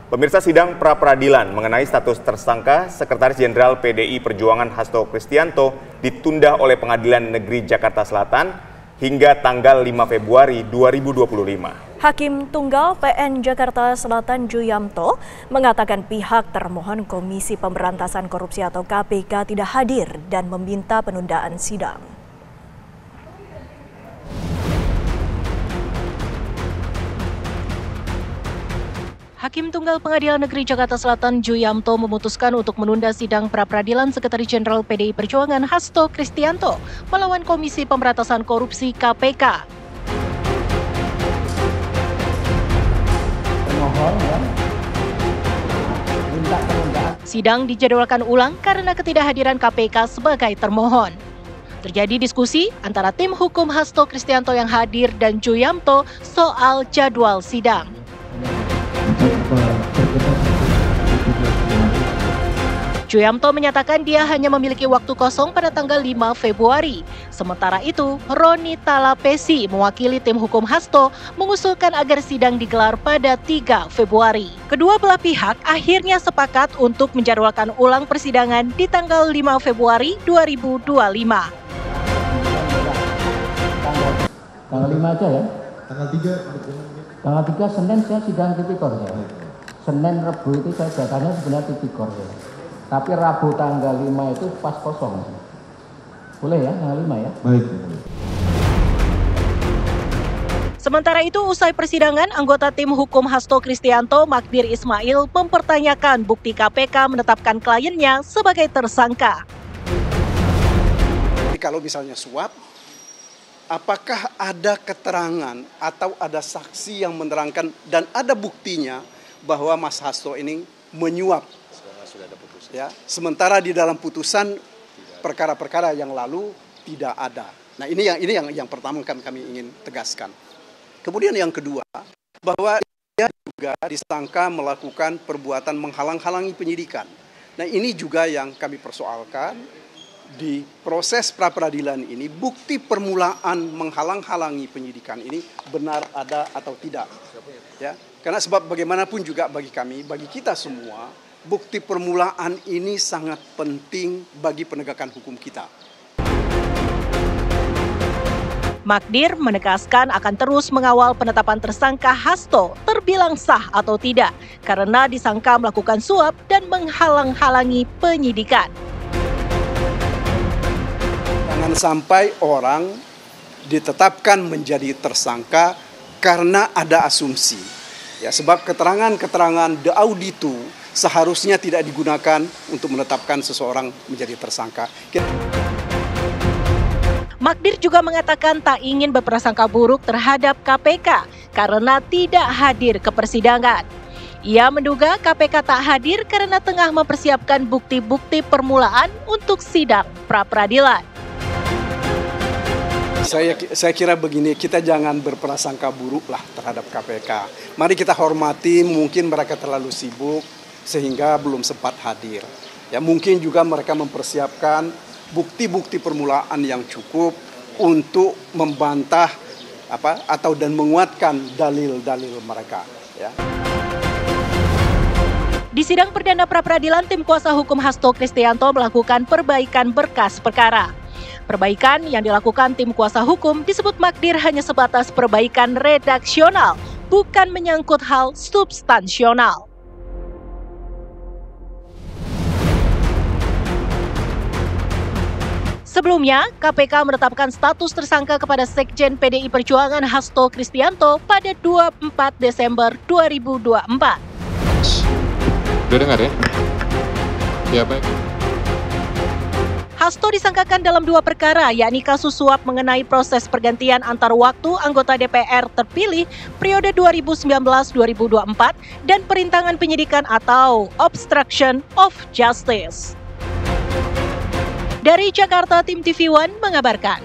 Pemirsa, sidang pra-peradilan mengenai status tersangka Sekretaris Jenderal PDI Perjuangan Hasto Kristianto ditunda oleh Pengadilan Negeri Jakarta Selatan hingga tanggal 5 Februari 2025. Hakim Tunggal PN Jakarta Selatan Juyamto mengatakan pihak termohon Komisi Pemberantasan Korupsi atau KPK tidak hadir dan meminta penundaan sidang. Hakim Tunggal Pengadilan Negeri Jakarta Selatan Juyamto memutuskan untuk menunda sidang pra-peradilan Sekretaris Jenderal PDI Perjuangan Hasto Kristianto melawan Komisi Pemberantasan Korupsi KPK. Sidang dijadwalkan ulang karena ketidakhadiran KPK sebagai termohon. Terjadi diskusi antara tim hukum Hasto Kristianto yang hadir dan Juyamto soal jadwal sidang. Juyamto menyatakan dia hanya memiliki waktu kosong pada tanggal 5 Februari. Sementara itu, Roni Talapesi mewakili tim hukum Hasto mengusulkan agar sidang digelar pada 3 Februari. Kedua belah pihak akhirnya sepakat untuk menjadwalkan ulang persidangan di tanggal 5 Februari 2025. Tanggal 5 aja ya? Tanggal 3. Tanggal 3 Senin saya sidang tipikor ya. Senin Rebu itu saya datanya sebenarnya tipikor ya. Tapi Rabu tanggal 5 itu pas kosong. Boleh ya tanggal 5 ya? Baik. Sementara itu, usai persidangan, anggota tim hukum Hasto Kristianto, Magdir Ismail, mempertanyakan bukti KPK menetapkan kliennya sebagai tersangka. Kalau misalnya suap, apakah ada keterangan atau ada saksi yang menerangkan dan ada buktinya bahwa Mas Hasto ini menyuap? Ya, sementara di dalam putusan perkara-perkara yang lalu tidak ada. Nah, ini yang pertama kami ingin tegaskan. Kemudian yang kedua, bahwa dia juga disangka melakukan perbuatan menghalang-halangi penyidikan. Nah, ini juga yang kami persoalkan di proses pra-peradilan ini, bukti permulaan menghalang-halangi penyidikan ini benar ada atau tidak. Ya, karena sebab bagaimanapun juga bagi kami, bagi kita semua, bukti permulaan ini sangat penting bagi penegakan hukum kita. Magdir menegaskan akan terus mengawal penetapan tersangka Hasto terbilang sah atau tidak karena disangka melakukan suap dan menghalang-halangi penyidikan. Jangan sampai orang ditetapkan menjadi tersangka karena ada asumsi. Ya, sebab keterangan-keterangan de auditu seharusnya tidak digunakan untuk menetapkan seseorang menjadi tersangka. Magdir juga mengatakan tak ingin berprasangka buruk terhadap KPK karena tidak hadir ke persidangan. Ia menduga KPK tak hadir karena tengah mempersiapkan bukti-bukti permulaan untuk sidang pra-peradilan. Saya kira begini, kita jangan berprasangka buruk lah terhadap KPK. Mari kita hormati, mungkin mereka terlalu sibuk sehingga belum sempat hadir. Ya, mungkin juga mereka mempersiapkan bukti-bukti permulaan yang cukup untuk membantah atau dan menguatkan dalil-dalil mereka. Ya. Di sidang perdana pra-peradilan, tim kuasa hukum Hasto Kristianto melakukan perbaikan berkas perkara. Perbaikan yang dilakukan tim kuasa hukum disebut Magdir hanya sebatas perbaikan redaksional, bukan menyangkut hal substansional. Sebelumnya, KPK menetapkan status tersangka kepada Sekjen PDI Perjuangan Hasto Kristianto pada 24 Desember 2024. Udah dengar ya? Ya, baik. Hasto disangkakan dalam 2 perkara, yakni kasus suap mengenai proses pergantian antar waktu anggota DPR terpilih periode 2019-2024 dan perintangan penyidikan atau obstruction of justice. Dari Jakarta, Tim TV One mengabarkan.